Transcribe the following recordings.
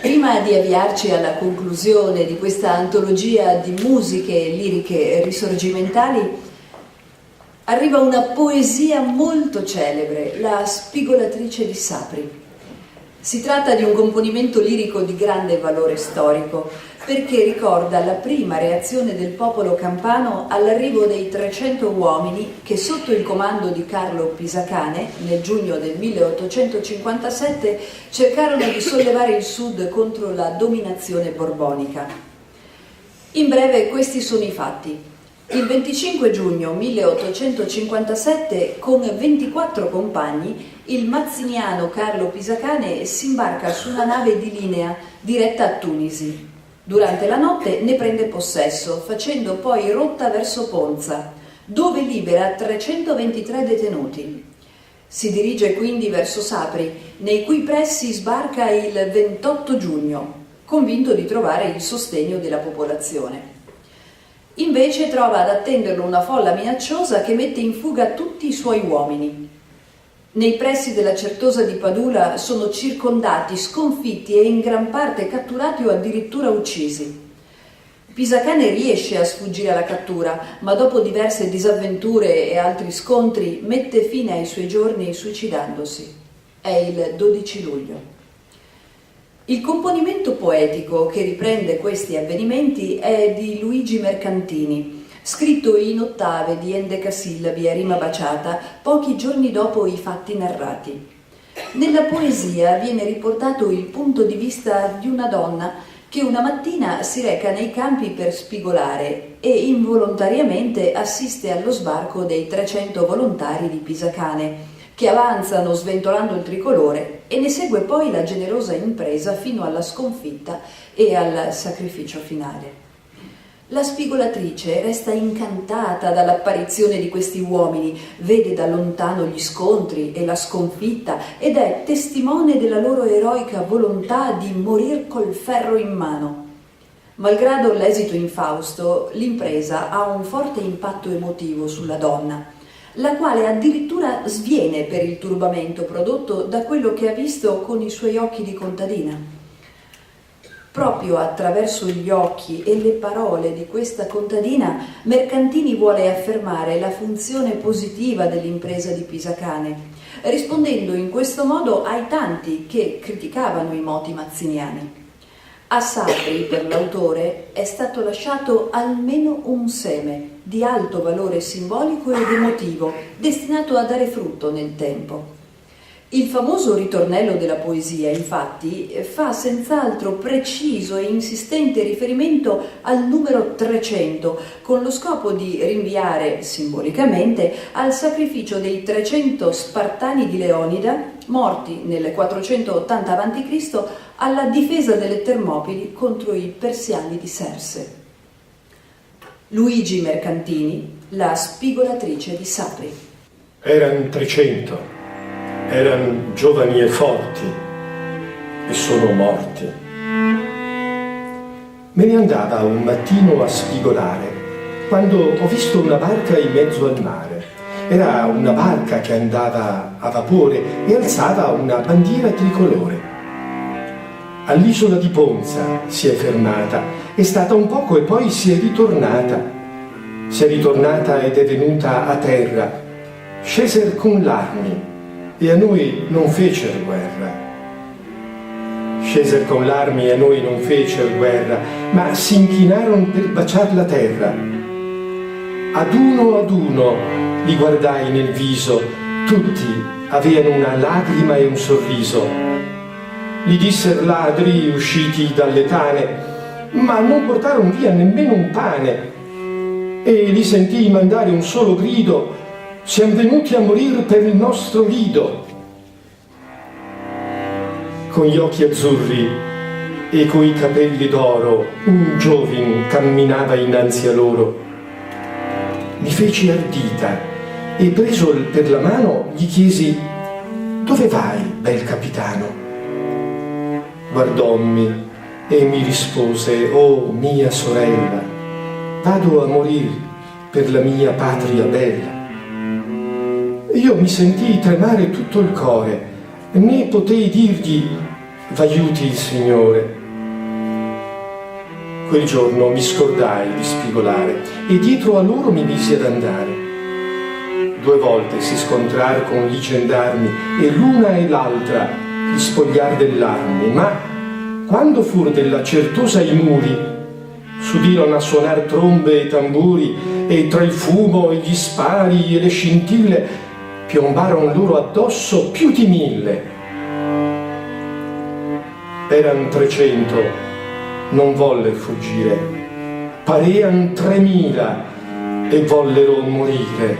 Prima di avviarci alla conclusione di questa antologia di musiche liriche risorgimentali, arriva una poesia molto celebre, La spigolatrice di Sapri. Si tratta di un componimento lirico di grande valore storico, perché ricorda la prima reazione del popolo campano all'arrivo dei 300 uomini che, sotto il comando di Carlo Pisacane, nel giugno del 1857, cercarono di sollevare il sud contro la dominazione borbonica. In breve, questi sono i fatti. Il 25 giugno 1857, con 24 compagni, il mazziniano Carlo Pisacane si imbarca su una nave di linea diretta a Tunisi. Durante la notte ne prende possesso, facendo poi rotta verso Ponza, dove libera 323 detenuti. Si dirige quindi verso Sapri, nei cui pressi sbarca il 28 giugno, convinto di trovare il sostegno della popolazione. Invece trova ad attenderlo una folla minacciosa che mette in fuga tutti i suoi uomini. Nei pressi della Certosa di Padula sono circondati, sconfitti e in gran parte catturati o addirittura uccisi. Pisacane riesce a sfuggire alla cattura, ma dopo diverse disavventure e altri scontri mette fine ai suoi giorni suicidandosi. È il 12 luglio. Il componimento poetico che riprende questi avvenimenti è di Luigi Mercantini, scritto in ottave di endecasillabi a rima baciata pochi giorni dopo i fatti narrati. Nella poesia viene riportato il punto di vista di una donna che una mattina si reca nei campi per spigolare e involontariamente assiste allo sbarco dei 300 volontari di Pisacane, che avanzano sventolando il tricolore, e ne segue poi la generosa impresa fino alla sconfitta e al sacrificio finale. La spigolatrice resta incantata dall'apparizione di questi uomini, vede da lontano gli scontri e la sconfitta ed è testimone della loro eroica volontà di morir col ferro in mano. Malgrado l'esito infausto, l'impresa ha un forte impatto emotivo sulla donna, la quale addirittura sviene per il turbamento prodotto da quello che ha visto con i suoi occhi di contadina. Proprio attraverso gli occhi e le parole di questa contadina, Mercantini vuole affermare la funzione positiva dell'impresa di Pisacane, rispondendo in questo modo ai tanti che criticavano i moti mazziniani. A Sapri, per l'autore, è stato lasciato almeno un seme di alto valore simbolico ed emotivo, destinato a dare frutto nel tempo. Il famoso ritornello della poesia, infatti, fa senz'altro preciso e insistente riferimento al numero 300, con lo scopo di rinviare simbolicamente al sacrificio dei 300 Spartani di Leonida, morti nel 480 a.C., alla difesa delle Termopili contro i persiani di Serse. Luigi Mercantini, La spigolatrice di Sapri. Erano 300, erano giovani e forti, e sono morti. Me ne andava un mattino a spigolare, quando ho visto una barca in mezzo al mare. Era una barca che andava a vapore e alzava una bandiera tricolore. All'isola di Ponza si è fermata, è stata un poco e poi si è ritornata. Si è ritornata ed è venuta a terra. Sceser con l'armi e a noi non fecer guerra. Sceser con l'armi e a noi non fecer guerra, ma si inchinarono per baciar la terra. Ad uno li guardai nel viso, tutti avevano una lagrima e un sorriso. Li disser ladri usciti dalle tane, ma non portarono via nemmeno un pane. E li sentii mandare un solo grido: siamo venuti a morir per il nostro lido. Con gli occhi azzurri e coi capelli d'oro un giovine camminava innanzi a loro. Mi feci ardita e preso per la mano gli chiesi: dove vai, bel capitano? Guardommi e mi rispose: oh mia sorella, vado a morir per la mia patria bella. Io mi sentii tremare tutto il core, né potei dirgli: V'aiuti il Signore. Quel giorno mi scordai di spigolare e dietro a loro mi misi ad andare. 2 volte si scontrar con gli gendarmi e l'una e l'altra li spogliar dell'armi, ma quando fur della Certosa i muri, s'udirono a suonar trombe e tamburi, e tra il fumo e gli spari e le scintille piombaron loro addosso più di 1000. Eran 300, non voller fuggire, parean 3000 e vollero morire,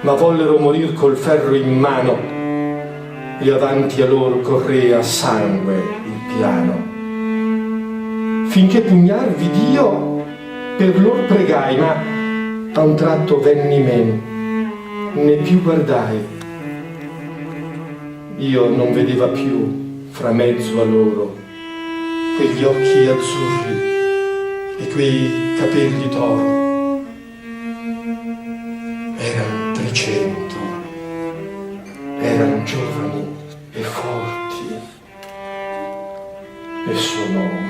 ma vollero morir col ferro in mano, e avanti a loro correa sangue il piano. Finché pugnar vid'io, per lor pregai, ma a un tratto venni men, né più guardai. Io non vedeva più fra mezzo a loro quegli occhi azzurri e quei capelli d'oro. Erano 300, erano giovani e forti, e sono morti.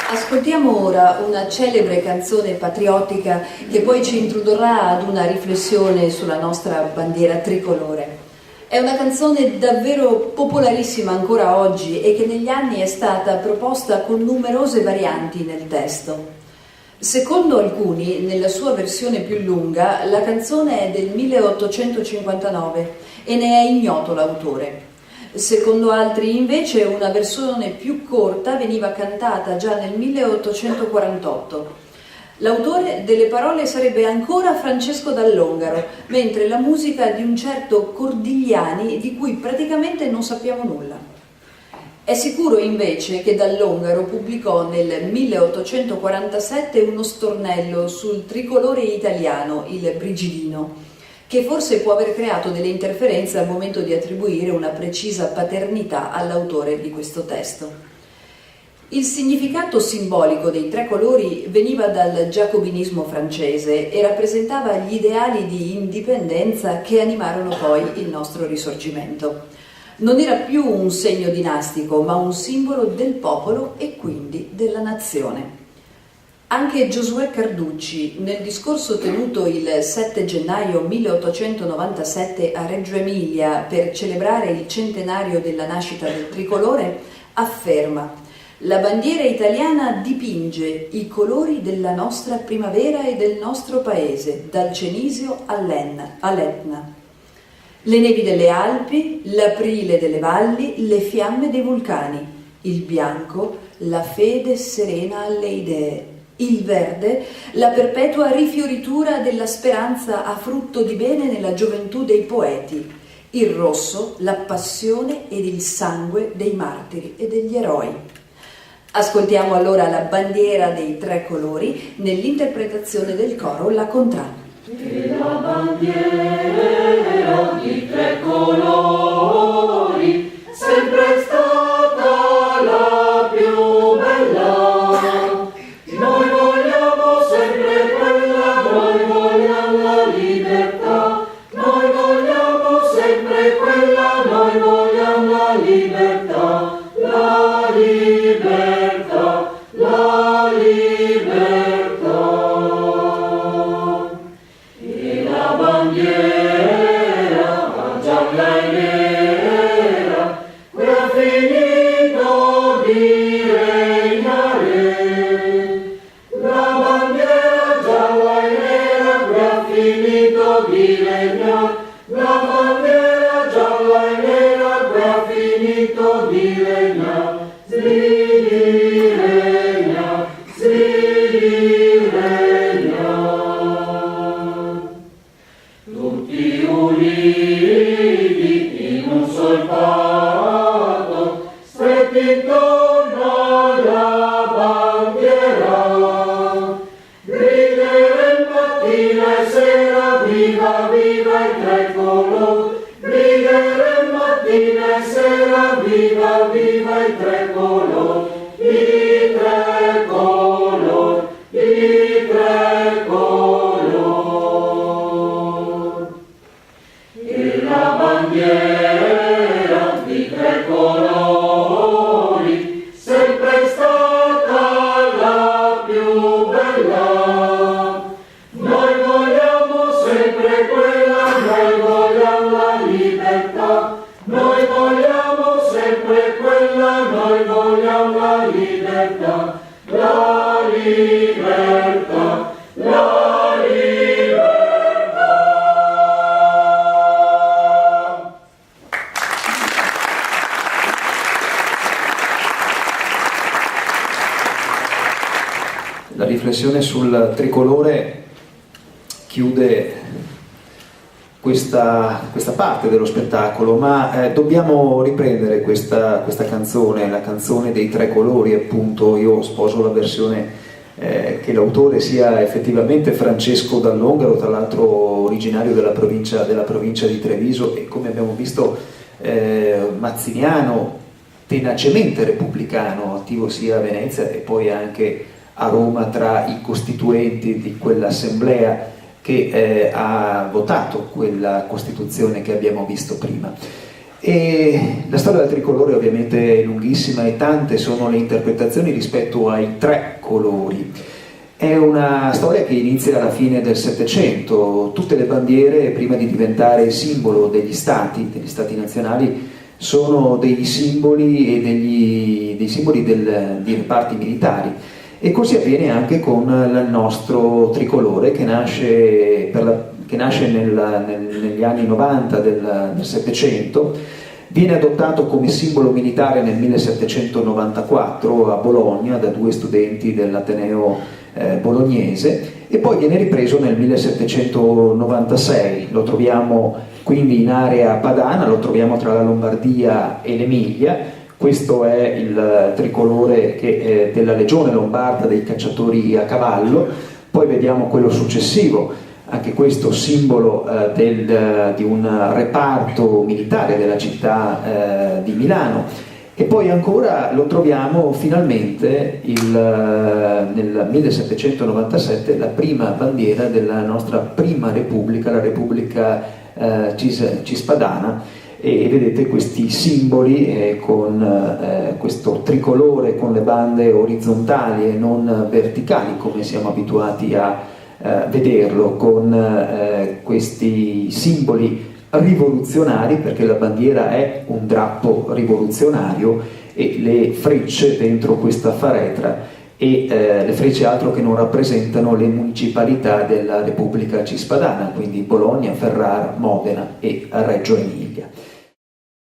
Ascoltiamo ora una celebre canzone patriottica che poi ci introdurrà ad una riflessione sulla nostra bandiera tricolore. È una canzone davvero popolarissima ancora oggi e che negli anni è stata proposta con numerose varianti nel testo. Secondo alcuni, nella sua versione più lunga, la canzone è del 1859 e ne è ignoto l'autore. Secondo altri, invece, una versione più corta veniva cantata già nel 1848. L'autore delle parole sarebbe ancora Francesco Dall'Ongaro, mentre la musica di un certo Cordigliani, di cui praticamente non sappiamo nulla. È sicuro invece che Dall'Ongaro pubblicò nel 1847 uno stornello sul tricolore italiano, il Brigidino, che forse può aver creato delle interferenze al momento di attribuire una precisa paternità all'autore di questo testo. Il significato simbolico dei 3 colori veniva dal giacobinismo francese e rappresentava gli ideali di indipendenza che animarono poi il nostro Risorgimento. Non era più un segno dinastico, ma un simbolo del popolo e quindi della nazione. Anche Giosuè Carducci, nel discorso tenuto il 7 gennaio 1897 a Reggio Emilia per celebrare il centenario della nascita del tricolore, afferma: «La bandiera italiana dipinge i colori della nostra primavera e del nostro paese, dal Cenisio all'Etna. Le nevi delle Alpi, l'aprile delle valli, le fiamme dei vulcani, il bianco, la fede serena alle idee, il verde, la perpetua rifioritura della speranza a frutto di bene nella gioventù dei poeti, il rosso, la passione ed il sangue dei martiri e degli eroi». Ascoltiamo allora la bandiera dei 3 colori nell'interpretazione del coro La Contrada. E la bandiera di 3 colori sempre è stata la più bella. Noi vogliamo sempre quella, noi vogliamo la libertà, noi vogliamo viva, viva i tre colori, i tre colori, i tre colori. E la bandiera di tre colori, sempre stata la più bella. Noi vogliamo sempre quella, noi vogliamo la libertà. Noi vogliamo sempre quella, noi vogliamo la libertà. La libertà, la libertà. La riflessione sul tricolore chiude questa parte dello spettacolo, ma dobbiamo riprendere questa canzone, la canzone dei tre colori. Appunto, io sposo la versione che l'autore sia effettivamente Francesco Dall'Ongaro, tra l'altro originario della provincia di Treviso, e come abbiamo visto mazziniano, tenacemente repubblicano, attivo sia a Venezia e poi anche a Roma tra i costituenti di quell'assemblea che ha votato quella Costituzione che abbiamo visto prima. E la storia del tricolore ovviamente è lunghissima e tante sono le interpretazioni rispetto ai tre colori. È una storia che inizia alla fine del Settecento. Tutte le bandiere, prima di diventare simbolo degli stati nazionali, sono dei simboli e dei simboli di reparti militari. E così avviene anche con il nostro tricolore che nasce negli anni 90 del Settecento, viene adottato come simbolo militare nel 1794 a Bologna da due studenti dell'Ateneo bolognese e poi viene ripreso nel 1796. Lo troviamo quindi in area padana, lo troviamo tra la Lombardia e l'Emilia. Questo è il tricolore della Legione Lombarda dei cacciatori a cavallo. Poi vediamo quello successivo, anche questo simbolo di un reparto militare della città di Milano. E poi ancora lo troviamo finalmente nel 1797, la prima bandiera della nostra prima Repubblica, la Repubblica Cispadana. E vedete questi simboli con questo tricolore con le bande orizzontali e non verticali come siamo abituati a vederlo, con questi simboli rivoluzionari, perché la bandiera è un drappo rivoluzionario, e le frecce dentro questa faretra, e le frecce altro che non rappresentano le municipalità della Repubblica Cispadana, quindi Bologna, Ferrara, Modena e Reggio Emilia.